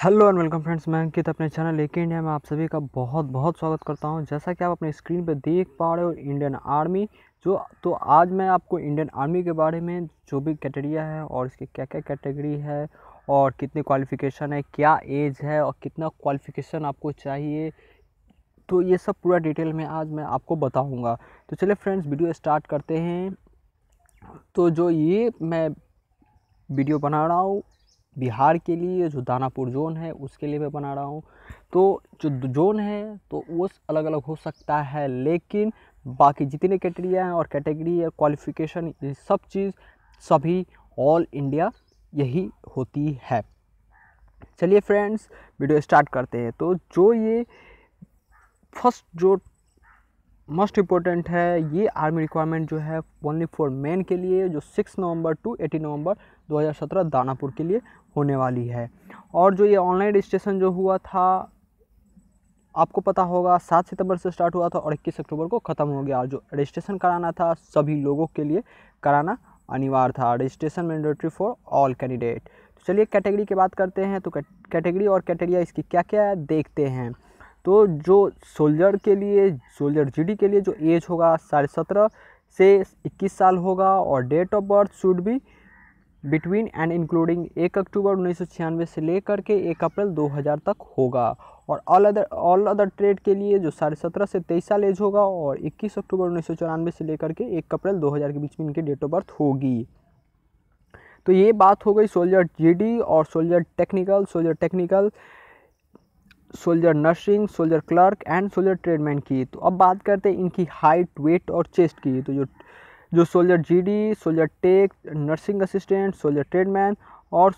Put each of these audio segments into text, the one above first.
Hello and welcome friends, मैं अंकित अपने channel लेके इंडिया में आप सभी का बहुत बहुत स्वागत करता हूं। जैसा कि आप अपने स्क्रीन पर देख पा रहे हो, इंडियन आर्मी तो आज मैं आपको इंडियन आर्मी के बारे में जो भी कैटेगरिया है और इसकी क्या क्या कैटेगरी है और कितनी क्वालिफ़िकेशन है, क्या एज है और कितना क्वालिफ़िकेशन आपको चाहिए, तो ये सब पूरा डिटेल में आज मैं आपको बताऊँगा। तो चलिए फ्रेंड्स, वीडियो स्टार्ट करते हैं। तो जो ये मैं वीडियो बना रहा हूँ बिहार के लिए, जो दानापुर जोन है उसके लिए मैं बना रहा हूँ। तो जो जोन है तो वो अलग अलग हो सकता है, लेकिन बाकी जितने कैटेगरिया हैं और कैटेगरी या क्वालिफ़िकेशन, ये सब चीज़ सभी ऑल इंडिया यही होती है। चलिए फ्रेंड्स, वीडियो स्टार्ट करते हैं। तो जो ये फर्स्ट जो मोस्ट इम्पोर्टेंट है, ये आर्मी रिक्वायरमेंट जो है ओनली फॉर मेन के लिए, जो 6 नवंबर टू 18 नवंबर 2017 दानापुर के लिए होने वाली है। और जो ये ऑनलाइन रजिस्ट्रेशन जो हुआ था, आपको पता होगा 7 सितंबर से स्टार्ट हुआ था और 21 अक्टूबर को ख़त्म हो गया। और जो रजिस्ट्रेशन कराना था सभी लोगों के लिए कराना अनिवार्य था। Registration mandatory for all candidate. तो चलिए कैटेगरी की बात करते हैं। तो कैटेगरी और कैटेगरिया इसकी क्या क्या है देखते हैं। तो जो सोल्जर के लिए, सोल्जर जीडी के लिए जो एज होगा 17.5 से 21 साल होगा, और date of birth should be between and including 1 October 1996 से लेकर के 1 अप्रैल 2000 तक होगा। और ऑल अदर ट्रेड के लिए जो 17.5 से 23 साल एज होगा, और 21 अक्टूबर 1994 से लेकर के 1 अप्रैल 2000 के बीच में इनकी डेट ऑफ बर्थ होगी। तो ये बात हो गई सोल्जर जीडी और soldier technical, soldier nursing, soldier clerk and soldier tradesman की। तो अब बात करते हैं इनकी हाइट, वेट और चेस्ट की। तो जो soldier GD, soldier tech, nursing assistant, soldier tradesman, और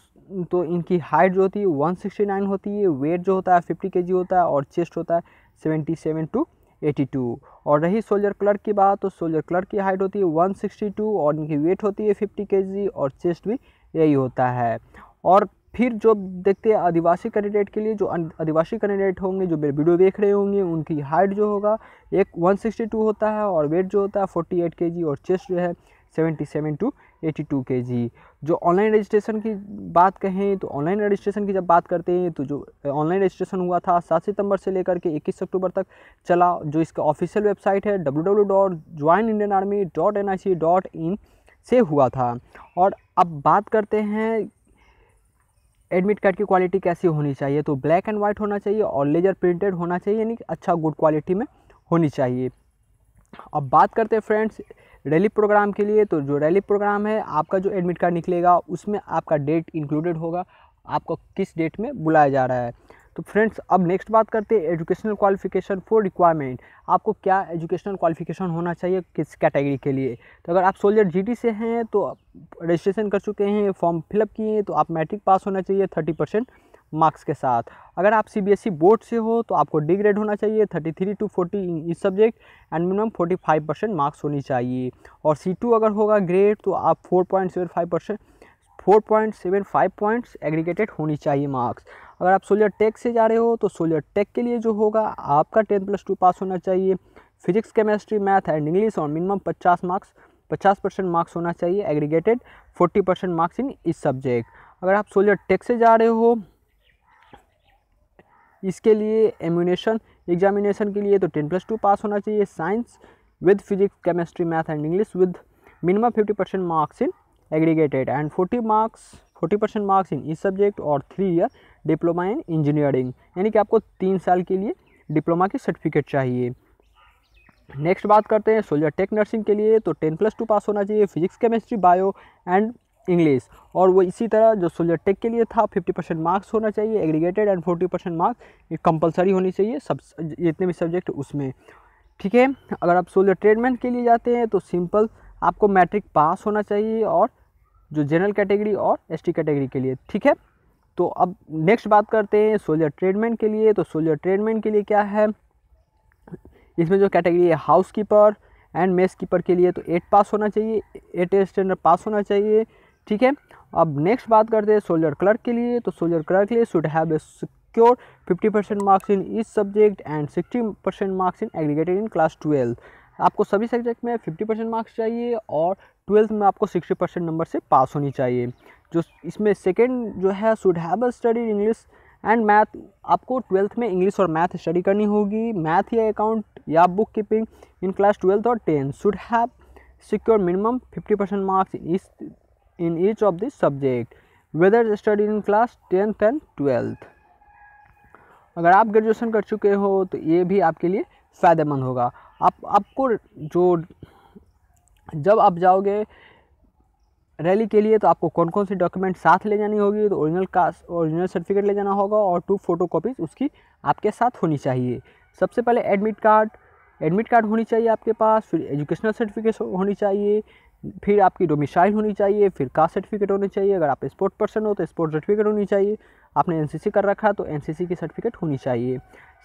तो इनकी हाइट जो होती है 169 होती है, वेट जो होता है 50 kg होता है, और चेस्ट होता है 77 to 82। और रही सोल्जर क्लर्क की बात, तो सोल्जर क्लर्क की हाइट होती है 162 और इनकी वेट होती है 50 kg और चेस्ट भी यही होता है। और फिर जो देखते हैं आदिवासी कैंडिडेट के लिए, जो आदिवासी कैंडिडेट होंगे जो वीडियो देख रहे होंगे, उनकी हाइट जो होगा एक 162 होता है, और वेट जो होता है 48 kg, और चेस्ट जो है 77 to 82 kg। जो ऑनलाइन रजिस्ट्रेशन की बात कहें, तो ऑनलाइन रजिस्ट्रेशन की जब बात करते हैं, तो जो ऑनलाइन रजिस्ट्रेशन हुआ था 7 सितंबर से लेकर के 21 अक्टूबर तक चला। जो इसका ऑफिशियल वेबसाइट है www.joinindianarmy.nic.in से हुआ था। और अब बात करते हैं एडमिट कार्ड की क्वालिटी कैसी होनी चाहिए। तो ब्लैक एंड वाइट होना चाहिए और लेजर प्रिंटेड होना चाहिए, यानी कि अच्छा गुड क्वालिटी में होनी चाहिए। अब बात करते हैं फ्रेंड्स रैली प्रोग्राम के लिए। तो जो रैली प्रोग्राम है, आपका जो एडमिट कार्ड निकलेगा उसमें आपका डेट इंक्लूडेड होगा, आपको किस डेट में बुलाया जा रहा है। तो फ्रेंड्स अब नेक्स्ट बात करते हैं एजुकेशनल क्वालिफिकेशन फॉर रिक्वायरमेंट। आपको क्या एजुकेशनल क्वालिफिकेशन होना चाहिए किस कैटेगरी के लिए। तो अगर आप सोल्जर जीडी से हैं तो रजिस्ट्रेशन कर चुके हैं, फॉर्म फिलअप किए हैं, तो आप मैट्रिक पास होना चाहिए 30% मार्क्स के साथ। अगर आप सीबीएसई बोर्ड से हो तो आपको डी ग्रेड होना चाहिए 33 to 40 इन इस सब्जेक्ट, एंड मिनिमम 45% मार्क्स होनी चाहिए। और C2 अगर होगा ग्रेड तो आप 4.75 पॉइंट्स एग्रीगेटेड होनी चाहिए मार्क्स। अगर आप सोल्जर टेक से जा रहे हो तो सोल्जर टेक के लिए जो होगा आपका 10+2 पास होना चाहिए। Physics, chemistry, math and English, और मिनिमम 50% मार्क्स होना चाहिए एग्रीगेटेड, 40% मार्क्स इन इस सब्जेक्ट। अगर आप सोल्जर टेक से जा रहे हो इसके लिए एग्जामिनेशन के लिए तो 10+2 पास होना चाहिए। Science with physics, chemistry, math and English with minimum 50% marks in aggregated, and 40% marks in इस सब्जेक्ट, और 3 ईयर डिप्लोमा इन इंजीनियरिंग, यानी कि आपको 3 साल के लिए डिप्लोमा की सर्टिफिकेट चाहिए। नेक्स्ट बात करते हैं सोल्जर टेक नर्सिंग के लिए। तो 10+2 पास होना चाहिए physics, chemistry, bio and English. और वो इसी तरह जो सोल्जर टेक के लिए था 50% मार्क्स होना चाहिए एग्रीगेटेड, एंड 40% मार्क्स कंपलसरी होनी चाहिए सब जितने भी सब्जेक्ट उसमें, ठीक है। अगर आप सोल्जर ट्रेडमैन के लिए जाते हैं तो सिंपल आपको मैट्रिक पास होना चाहिए, और जो जनरल कैटेगरी और एसटी कैटेगरी के लिए, ठीक है। तो अब नेक्स्ट बात करते हैं सोल्जर ट्रेडमैन के लिए। तो सोल्जर ट्रेडमैन के लिए क्या है, इसमें जो कैटेगरी है house keeper and mess keeper के लिए तो 8 पास होना चाहिए, 8 स्टैंडर्ड पास होना चाहिए, ठीक है। अब नेक्स्ट बात करते हैं सोल्जर क्लर्क के लिए। तो सोल्जर क्लर्क के लिए should have a secure 50% marks in इस subject and 60% marks in aggregated in class 12। आपको सभी सब्जेक्ट में 50% मार्क्स चाहिए, और 12th में आपको 60% नंबर से पास होनी चाहिए। जो इसमें सेकेंड जो है should have a study English and math, आपको 12th में इंग्लिश और मैथ स्टडी करनी होगी। मैथ या अकाउंट या book keeping in class 12th और 10 should have secure minimum 50% marks in each of this subject whether study in class 10th and 12th। अगर आप ग्रेजुएशन कर चुके हो तो ये भी आपके लिए फ़ायदेमंद होगा। आपको जो जब आप जाओगे रैली के लिए तो आपको कौन कौन सी डॉक्यूमेंट साथ ले जानी होगी, तो ओरिजिनल सर्टिफिकेट ले जाना होगा और 2 फोटोकॉपीज़ उसकी आपके साथ होनी चाहिए। सबसे पहले एडमिट कार्ड होनी चाहिए आपके पास, फिर एजुकेशनल सर्टिफिकेट होनी चाहिए, फिर आपकी डोमिसाइल होनी चाहिए, फिर कास्ट सर्टिफिकेट होनी चाहिए। अगर आप स्पोर्ट पर्सन हो तो स्पोर्ट सर्टिफिकेट होनी चाहिए, आपने एनसीसी कर रखा है तो एनसीसी की सर्टिफिकेट होनी चाहिए।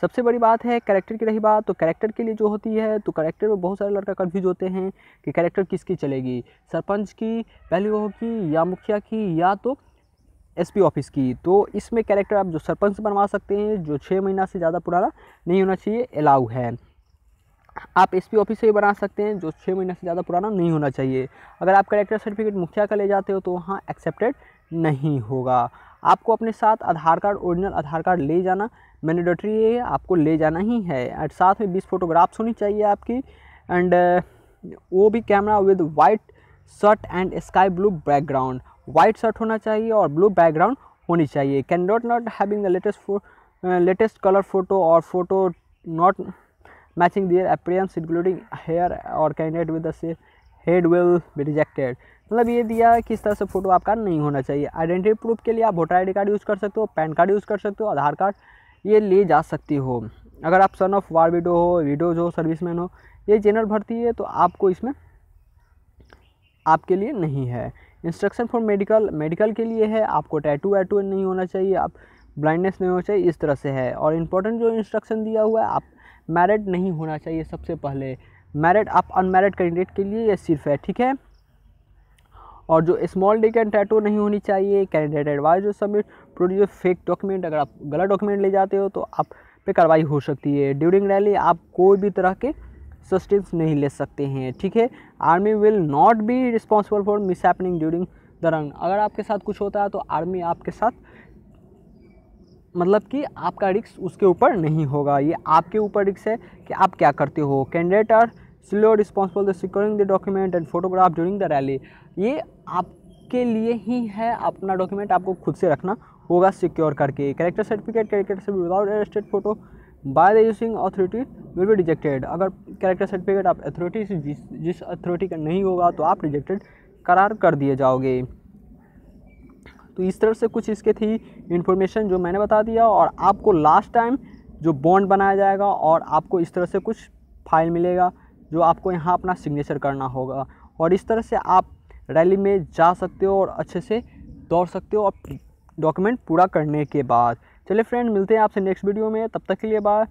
सबसे बड़ी बात है कैरेक्टर की रही बात, तो कैरेक्टर के लिए जो होती है, तो कैरेक्टर में बहुत सारे लड़का कन्फ्यूज होते हैं कि कैरेक्टर किसकी चलेगी, सरपंच की पहली होगी या मुखिया की या तो एसपी ऑफिस की। तो इसमें कैरेक्टर आप जो सरपंच बनवा सकते हैं, जो 6 महीना से ज़्यादा पुराना नहीं होना चाहिए, अलाउ है। आप एसपी ऑफिस से ही बना सकते हैं, जो 6 महीने से ज़्यादा पुराना नहीं होना चाहिए। अगर आप कैरेक्टर सर्टिफिकेट मुखिया का ले जाते हो तो वहाँ एक्सेप्टेड नहीं होगा। आपको अपने साथ आधार कार्ड, ओरिजिनल आधार कार्ड ले जाना मैंडेटरी है, आपको ले जाना ही है। एंड साथ में 20 फोटोग्राफ्स होनी चाहिए आपकी, एंड वो भी camera with white shirt and sky blue background. White shirt होना चाहिए और ब्लू बैकग्राउंड होनी चाहिए। Candidate not having the latest colour photo और photo not matching their appearance including hair और candidate with the head will be rejected. मतलब ये दिया है कि इस तरह से फ़ोटो आपका नहीं होना चाहिए। आइडेंटिटी प्रूफ के लिए आप वोटर आईडी कार्ड यूज़ कर सकते हो, पैन कार्ड यूज़ कर सकते हो, आधार कार्ड ये ले जा सकती हो। अगर आप सन ऑफ वार विडो हो, विडोज हो, सर्विसमैन हो, ये जनरल भर्ती है तो आपको इसमें आपके लिए नहीं है। इंस्ट्रक्शन फॉर मेडिकल के लिए है, आपको टैटू वैटू नहीं होना चाहिए, आप ब्लाइंडनेस नहीं होना चाहिए, इस तरह से है। और इम्पोर्टेंट जो इंस्ट्रक्शन दिया हुआ है, आप मैरिड नहीं होना चाहिए। सबसे पहले मैरिड, आप अनमैरिड कैंडिडेट के लिए ये सिर्फ है, ठीक है। और जो स्मॉल डिक एंड टैटू नहीं होनी चाहिए। कैंडिडेट एडवाइज जो सबमिट प्रोड्यूस फेक डॉक्यूमेंट, अगर आप गलत डॉक्यूमेंट ले जाते हो तो आप पे कार्रवाई हो सकती है। ड्यूरिंग रैली आप कोई भी तरह के सस्टेंस नहीं ले सकते हैं, ठीक है। Army will not be responsible for miss happening during the run. अगर आपके साथ कुछ होता है तो आर्मी आपके साथ, मतलब कि आपका रिस्क उसके ऊपर नहीं होगा, ये आपके ऊपर रिस्क है कि आप क्या करते हो। Candidate are solely responsible the securing the document and photograph during the rally. ये आपके लिए ही है, अपना डॉक्यूमेंट आपको खुद से रखना होगा सिक्योर करके। Character certificate without arrested photo by the using authority will be rejected. अगर कैरेक्टर सर्टिफिकेट आप अथॉरिटी से जिस अथॉरिटी का नहीं होगा तो आप रिजेक्टेड करार कर दिए जाओगे। तो इस तरह से कुछ इसके थी इन्फॉर्मेशन जो मैंने बता दिया। और आपको लास्ट टाइम जो बॉन्ड बनाया जाएगा और आपको इस तरह से कुछ फाइल मिलेगा जो आपको यहाँ अपना सिग्नेचर करना होगा, और इस तरह से आप रैली में जा सकते हो और अच्छे से दौड़ सकते हो और डॉक्यूमेंट पूरा करने के बाद। चलिए फ्रेंड, मिलते हैं आपसे नेक्स्ट वीडियो में, तब तक के लिए बाय।